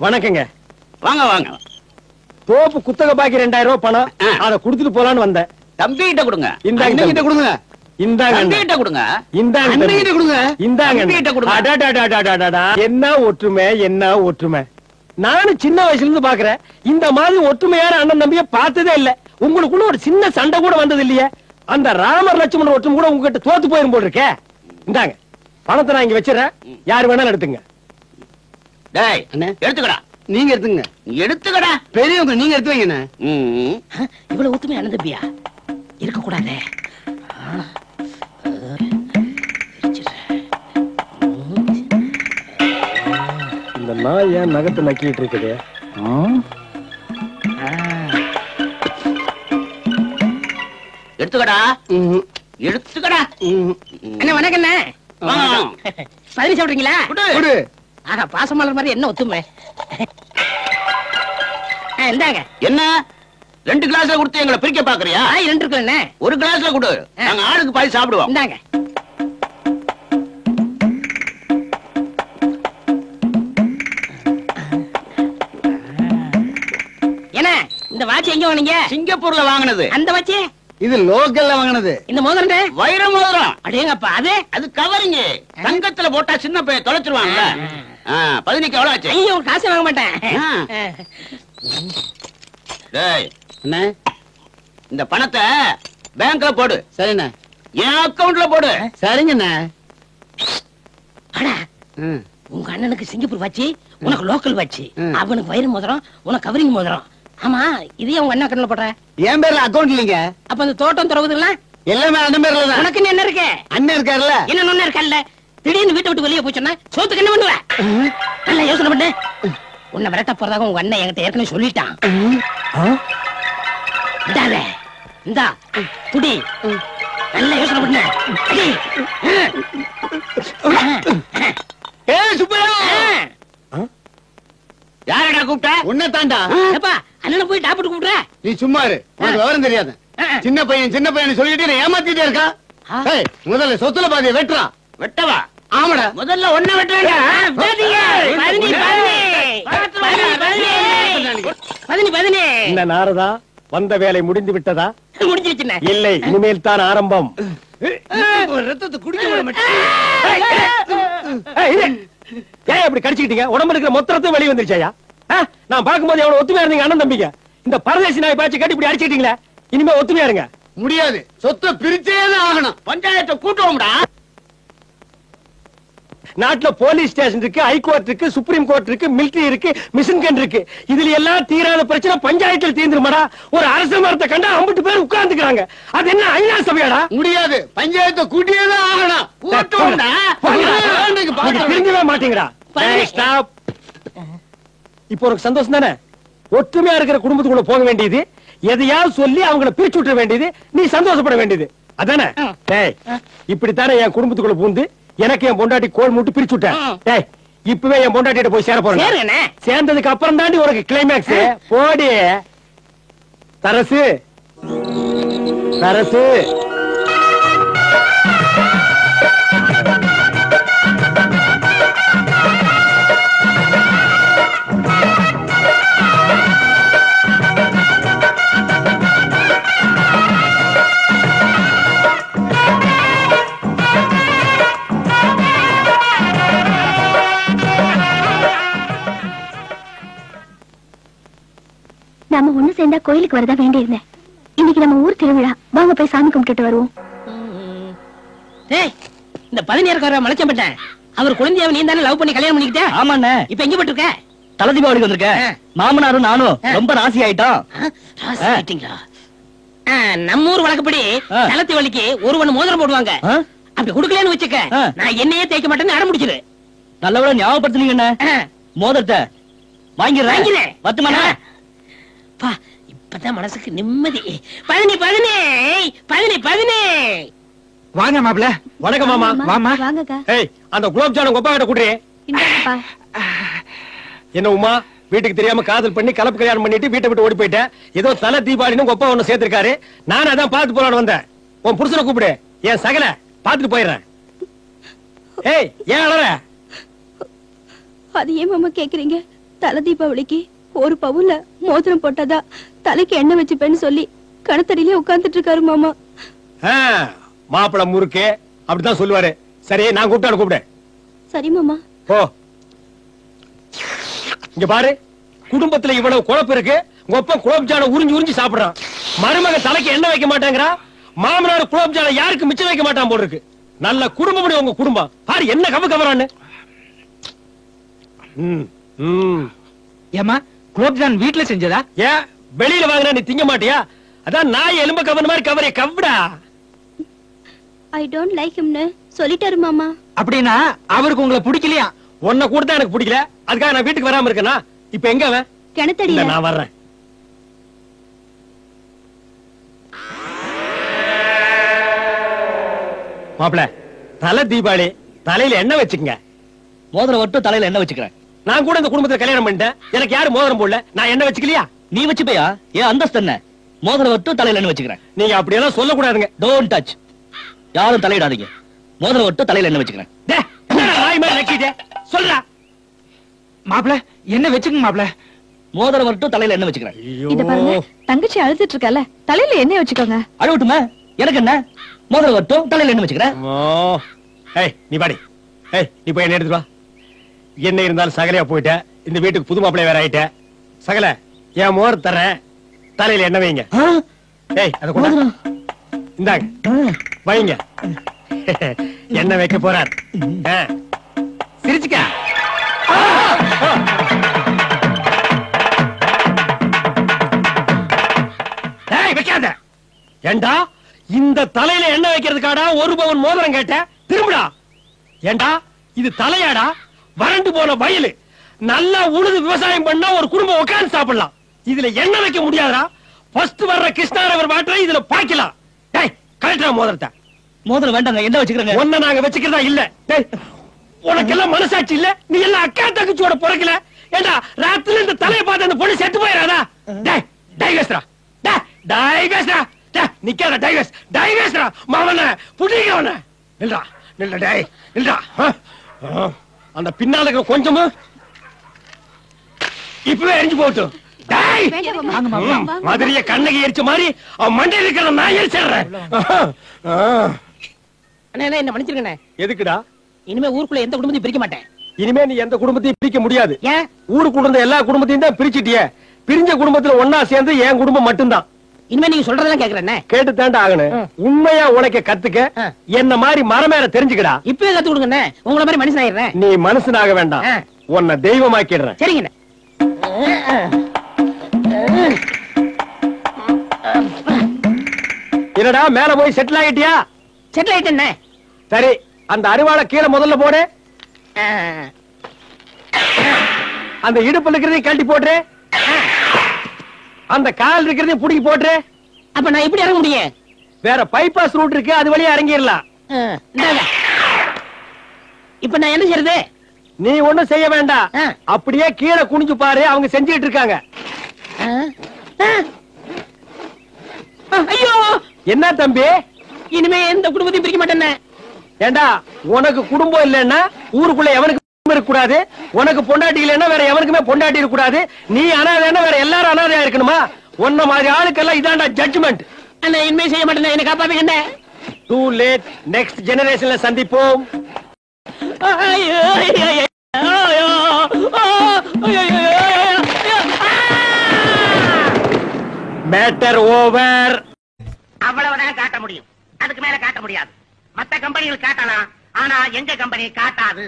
வணக்கங்க. வாங்க வாங்க. தோப்பு குத்தகை பாக்கி 2000 ரூபாய் பணம், அதை குடுத்துட்டு போலான்னு வந்தேன். தம்பி கிட்ட கொடுங்க. இந்தாங்க கிட்ட கொடுங்க. இந்தாங்க தம்பி கிட்ட கொடுங்க. இந்தாங்க கிட்ட கொடுங்க. இந்தாங்க கிட்ட கொடுங்க. என்ன ஒற்றுமை, என்ன ஒற்றுமை. நானும் சின்ன வயசுல இருந்து பாக்குறேன். இந்த மாதிரி ஒற்றுமையான அண்ணன் தம்பிய பார்த்ததே இல்ல. உங்களுக்குள்ள ஒரு சின்ன சண்டை கூட வந்தது இல்லையே. அந்த ராமர் லட்சுமணன் ஒற்றுமை கூட உங்ககிட்ட தோத்து போயிரும் போல் இருக்கே. இந்தாங்க பணத்தை நான் இங்க வச்சிடறேன். யாரு வேணாலும் எடுத்துங்க. டேய் எடுத்துக்கடா. நீங்க எடுத்துங்க. எடுத்துக்கடா. பெரியவங்க நீங்க எடுத்து வைங்க. இவ்வளவு ஒத்துமை அண்ணன் தம்பியா இருக்க கூடாதே. இந்த நாய் ஏன் நகத்தை நக்கிட்டு இருக்குது? எடுத்துக்கடா. எடுத்துக்கடா. அண்ணா வணக்கம். பதினி சாப்பிடுறீங்களா? குடு. ஆஹா, பாசமலர் மாதிரி என்ன ஒத்துமை. இந்தாங்க. என்ன 2 கிளாஸ்ல கொடுத்து எங்களை பிரிக்க பாக்குறியா? 2 இருக்குல்ல. ஒரு கிளாஸ்ல கொடு. நாங்க ஆளுக்கு பாதி சாப்பிடுவோம். இந்தாங்க. என்ன இந்த வாட்ச் எங்க வாங்குனீங்க? சிங்கப்பூர்ல வாங்குனது. அந்த வாட்ச் இது லோக்கல்ல வாங்குனது. இந்த மோதிரம் வைர மோதிரம். அடேங்கப்பா. அது கவரிங்க. தங்கத்துல போட்டா சின்ன பையன் தொலைச்சிருவாங்கல்ல. 15க்கு எவ்வளவு ஆச்சு? ஐயோ காசு வாங்க மாட்டேன். டேய் என்ன இந்த பணத்தை பேங்க்ல போடு. சரிண்ணே. என் அக்கவுண்ட்ல போடு. சரிங்கண்ணே. அடா உங்க அண்ணனுக்கு சிங்கப்பூர் வாட்சி, உனக்கு லோக்கல் வாட்சி. அவனுக்கு வைர மோதிரம், உனக்கு கவரிங் மோதிரம். ஆமா, இதே உங்க அண்ணன் கண்ணுல போடுற. என் பேர்ல அக்கவுண்ட் இல்லைங்க. அப்ப அந்த தோட்டம் துறவுதுலாம் எல்லாமே அண்ணன் பேர்ல தான். உனக்கு என்ன இருக்கு? அண்ணன் இருக்காருல்ல. என்ன ஒண்ணு இருக்கல்ல. திடீர்னு வீட்டை விட்டு வெளியே போச்சுன்னா சோத்துக்கு என்ன பண்ணுவ? நல்லா யோசனை பண்ணு. உன்னை விரட்ட போறதாக உங்க அண்ணன் என்கிட்ட ஏற்கனவே சொல்லிட்டான். இந்தாலே இந்தா புடி. நல்லா யோசனை பண்ணு. யாரடா கூப்பிட்ட? உன்னை தாண்டா. ஏப்பா அண்ணனை போய் டாக்டர் கூப்பிடுற. நீ சும்மா இரு. உனக்கு விவரம் தெரியாது. சின்ன பையன் சொல்லிட்டு ஏமாத்திட்டே இருக்கா. முதல்ல சொத்துல பாதியை வெட்டுறா. வெட்டவா? ஆமாடா. முதல்ல ஒன்ன வெட்டுறா. இந்த நாரதா வந்த வேலை முடிந்து விட்டதா? முடிஞ்சிருச்சுண்ணே. இல்லை, இனிமேல் தான் ஆரம்பம். ரத்தத்தை குடிக்க விட மாட்டேன். ஏன் அப்படி கடிச்சுக்கிட்டீங்க? உடம்பு இருக்கிற மொத்தத்தையும் வெளியே வந்துருச்சாயா? நான் பார்க்கும்போது எவ்வளவு ஒத்துமையா இருந்தீங்க அண்ணன் தம்பிங்க. இந்த பரதேசி நாய் பாய்ச்சி கட்டி இப்படி அடிச்சுக்கிட்டீங்களா? இனிமே ஒத்துமையா இருங்க. முடியாது. சொத்தை பிரிச்சேதான் ஆகணும். பஞ்சாயத்தை கூட்டுவோம்டா. நாட்டுல போலீஸ் ஸ்டேஷன் இருக்கு, ஹைகோர்ட் இருக்கு, சுப்ரீம் கோர்ட் இருக்கு, மிலிட்டரி இருக்கு, மிஷின் கன் இருக்கு. இதுல எல்லாம் தீராத பிரச்சனை பஞ்சாயத்தில் தீர்ந்துருமாடா? ஒரு அரசு மரத்தை கண்டா 50 பேர் உட்கார்ந்துக்கிறாங்க. அது என்ன ஐநா சபையாடா? முடியாது. பஞ்சாயத்தை கூட்டியேதான் ஆகணும். திரும்பவே மாட்டீங்கடா. இப்போ ஒரு சந்தோஷம் தானே? ஒற்றுமையா இருக்கிற குடும்பத்துக்குள்ள போக வேண்டியது, எதையாவது சொல்லி அவங்களை பிரிச்சு விட்டுற வேண்டியது, நீ சந்தோஷப்பட வேண்டியது அதானே? இப்படித்தானே என் குடும்பத்துக்குள்ள பூந்து எனக்கு என் பொண்டாட்டி கோல் மூட்டு பிரிச்சு விட்டேன். இப்பவே என் பொண்டாட்டிட்ட போய் சேர போறேன். சேர்ந்ததுக்கு அப்புறம் தாண்டி உனக்கு கிளைமேக்ஸ். போடி தரசு தரசு. நாம ஒண்ணு சேர்ந்தா கோயிலுக்கு வரதா வேண்டி இருந்தேன். இன்னைக்கு நம்ம ஊர் திருவிழா. வாங்க போய் சாமி கும்பிட்டுட்டு வருவோம். இந்த 17 மலைச்சம்பட்டேன். அவர் குழந்தையாவை நீ தானே லவ் பண்ணி கல்யாணம் பண்ணிக்கிட்ட? ஆமாண்ணே. இப்ப எங்க போட்டு இருக்க? தலை தீபாவளிக்கு வந்திருக்கேன். மாமனாரும் நானும் ரொம்ப ராசி ஆயிட்டோம். நம்ம ஊர் வழக்கப்படி தலை தீபாவளிக்கு ஒருவன் மோதிரம் போடுவாங்க. அப்படி குடுக்கலன்னு வச்சுக்க, நான் என்னையே தேய்க்க மாட்டேன்னு அடம் முடிச்சிரு. நல்லவள ஞாபகப்படுத்துனீங்க. மோதிரத்தை வாங்கிறேன். பத்துமாண்ணா. இப்பதான் மனசுக்கு நிம்மதி. 15 வாங்க மாப்ள. வணக்கம் மாமா. வாமா. வாங்கக்கா. அந்த குலோப் ஜாமுன் கொப்பா கிட்ட குடுறே. என்ன உமா, வீட்டுக்கு தெரியாம காதல் பண்ணி கலப்பு கல்யாணம் பண்ணிட்டு வீட்டை விட்டு ஓடி போயிட்டேன். ஏதோ தலை தீபாவளின்னு கொப்பா ஒண்ணு சேர்த்திருக்காரு. நானும் அதான் பாத்துட்டு போலான்னு வந்தேன். உன் புருஷனை கூப்பிடு, என் சகல பாத்துட்டு போயிடுறேன். ஏன் அழற? அது ஏன் மாமா கேக்குறீங்க? தலை தீபாவளிக்கு ஒரு பவுன்ல மோதிரம் போட்டதா தலைக்கு எண்ணெய் வச்சுப்பேன்னு சொல்லி கணத்தடியிலே உட்கார்ந்துட்டு இருக்காரு மாமா. மாப்பிள முறுக்கு அப்படித்தான் சொல்லுவாரு. சரி, நான் கூப்பிட்டு. சரி மாமா. ஓ, இங்க பாரு, குடும்பத்துல இவ்வளவு குழப்பம் இருக்கு. உங்க அப்பா குலோப்ஜான உறிஞ்சு உறிஞ்சு சாப்பிடுறான். மருமக தலைக்கு எண்ணெய் வைக்க மாட்டேங்கிறா. மாமனார் குலோப்ஜான யாருக்கு மிச்சம் வைக்க மாட்டான் போல இருக்கு. நல்ல குடும்பம் உங்க குடும்பம். பாரு என்ன கவரான்னு. ஏமா குலோப்ஜான் வீட்டுல செஞ்சதா? ஏன் வெளியில வாங்கினா நீ திங்க மாட்டியா? அதான் நாய் எலும்ப கவன மாதிரி கவரை கவ்டா. ஐ டோன்ட் லைக் ஹிம்னு சொல்லிட்டாரு மாமா. அப்படின்னா அவருக்கு உங்களை பிடிக்கலையா? உன்னை கூட தான் எனக்கு பிடிக்கல. அதுக்காக நான் வீட்டுக்கு வராம இருக்கேனா? இப்ப எங்க அவன்? கிணத்தடியில. நான் வர்றேன். மாப்பிள, தலை தீபாவளி, தலையில எண்ணெய் வச்சுக்கங்க. மோதிரம் மட்டும் தலையில எண்ணெய் வச்சுக்கிறேன். நான் கூட இந்த குடும்பத்துல கல்யாணம் பண்ணிட்டேன். எனக்கு யாரு மோதிரம் போடல. நான் எண்ணெய் வச்சுக்கலையா? நீ வச்சுப்பையா? ஏன் அந்தஸ்து என்ன? மோதிரம் மட்டும் தலையில எண்ணெய் வச்சுக்கிறேன். நீங்க அப்படியெல்லாம் சொல்ல கூடாதுங்க. Don't touch. யாரும் தலையிடாதீங்க. மோதிரம் மட்டும் தலையில எண்ணெய் வச்சுக்கிறேன். நாய் மாதிரி நக்கிட்டே சொல்றா. மாப்பிள என்ன வச்சுக்கங்க மாப்பிள. மோதிரம் மட்டும் தலையில எண்ணெய் வச்சுக்கிறேன். இத பாருங்க, தங்கச்சி அழுதுட்டு இருக்கல, தலையில எண்ணெய் வச்சுக்கோங்க. அழுவட்டுமா? எனக்கு என்ன? மோதிரம் மட்டும் தலையில எண்ணெய் வச்சுக்கிறேன். ஏய், நீ பாடி. ஏய், நீ போய் என்ன எடுத்துட்டு வா. என்ன இருந்தாலும் சகலையா போயிட்ட. இந்த வீட்டுக்கு புது மாப்பிள்ளை வேற ஆயிட்ட. சகல, என் மோர் தரேன். தலையில எண்ணெய் வைங்க. ஏய், அத கொண்டா. இந்தாங்க, வைங்க. எண்ணெய் வைக்க போறார். சிரிச்சுக்க. வைக்காத. ஏண்டா இந்த தலையில எண்ணெய் வைக்கிறதுக்காடா ஒரு பவுன் மோதிரம் கேட்ட? திரும்புடா. ஏண்டா இது தலையாடா? வறண்டு போன வயலு. நல்லா உழுது விவசாயம் பண்ணா ஒரு குடும்பம் உட்கார்ந்து சாப்பிடலாம். இதுல எண்ணெய் வைக்க முடியாதா? ஃபர்ஸ்ட் வர்ற கிருஷ்ணாரவர் வாட்டரை இதுல பாய்க்கலாம். டேய், கலெக்டரா மோதிரத்தை. மோதிரம் வேண்டாங்க, எண்ணெய் வச்சுக்கிறேங்க. ஒன்ன நாங்க வச்சுக்கிறதா இல்ல. டேய், உனக்கு எல்லாம் மனசாட்சி இல்ல? நீ எல்லாம் அக்கா தங்கச்சியோட பிறக்கல. ஏண்டா ராத்திரில இந்த தலையை பார்த்து அந்த பொண்ணு செத்து போயிடாதா? டேய், டைவர்ஸ்டா. டேய், டைவர்ஸ்டா. டேய், நிக்காத. டைவர்ஸ்டா. மாவன புடிங்க அவன. நில்றா. டேய், நில்றா. அந்த பின்னால இருக்கிற கொஞ்சமும் இப்பவே எரிஞ்சு போட்டும். டேய், மதுரைய கண்ணகி எரிச்ச மாதிரி அவன் மண்டையில இருக்கிற நான் எரிச்சிடுறேன். அண்ணே, என்ன மன்னிச்சிருக்கண்ணே. எதுக்குடா? இனிமே ஊருக்குள்ள எந்த குடும்பத்தையும் பிரிக்க மாட்டேன். இனிமே நீ எந்த குடும்பத்தையும் பிரிக்க முடியாது. ஏன்? ஊருக்குள்ள இருந்த எல்லா குடும்பத்தையும் தான் பிரிச்சிட்டியே. பிரிஞ்ச குடும்பத்துல ஒன்னா சேர்ந்து என் குடும்பம் மட்டும்தான். இனிமே நீங்க சொல்றதெல்லாம் கேக்குறேன். கேட்டு தாண்டா ஆகணும். உண்மையா உனக்கு கத்துக்க. என்ன மாதிரி மரமேற தெரிஞ்சுக்கடா. இப்பவே கத்து கொடுங்கண்ணே. உங்களை மாதிரி மனுஷன் ஆயிடுறேன். நீ மனுஷனாக வேண்டாம், உன்னை தெய்வமாக்கிடுறேன். சரிங்கண்ணே. என்னடா மேல போய் செட்டில் ஆகிட்டியா? செட்டில் ஆயிட்டேண்ணே. சரி, அந்த அரிவாளை கீழே முதல்ல போடு. அந்த இடுப்புல இருக்கிறதையும் கழட்டி போட்டு, அந்த கால் இருக்கிறதையும் புடிக்கி போட்டு. அப்ப நான் எப்படி இறங்க முடியும்? வேற பைபாஸ் ரூட் இருக்கு, அது வழியா இறங்கிடலாம். இந்தாங்க. இப்ப நான் என்ன செய்யறது? நீ ஒண்ணும் செய்ய வேண்டாம். அப்படியே கீழே குனிஞ்சு பாரு, அவங்க செஞ்சிட்டு இருக்காங்க. ஐயோ, என்ன தம்பி? இனிமே எந்த குடும்பத்தையும் பிரிக்க மாட்டேன். ஏண்டா, உனக்கு குடும்பம் இல்லைன்னா ஊருக்குள்ள எவனுக்கு இருக்க கூடாது. உனக்கு பொண்டாட்டி இல்லைன்னா வேற எவனுக்குமே பொண்டாட்டி இருக்க கூடாது. நீ அனாதைன்னா வேற எல்லாரும் அனாதையா இருக்கணுமா? உன்ன மாதிரி ஆளுக்கெல்லாம் இதாண்டா ஜட்ஜ்மெண்ட். அண்ணா, இனிமே செய்ய மாட்டேன். என்ன காப்பாத்துங்க. Too late. நெக்ஸ்ட் ஜெனரேஷன்ல சந்திப்போம். Matter over. அவ்வளவுதான் காட்ட முடியும். அதுக்கு மேல காட்ட முடியாது. மத்த கம்பெனிகள் காட்டலாம், ஆனா எங்க கம்பெனி காட்டாது.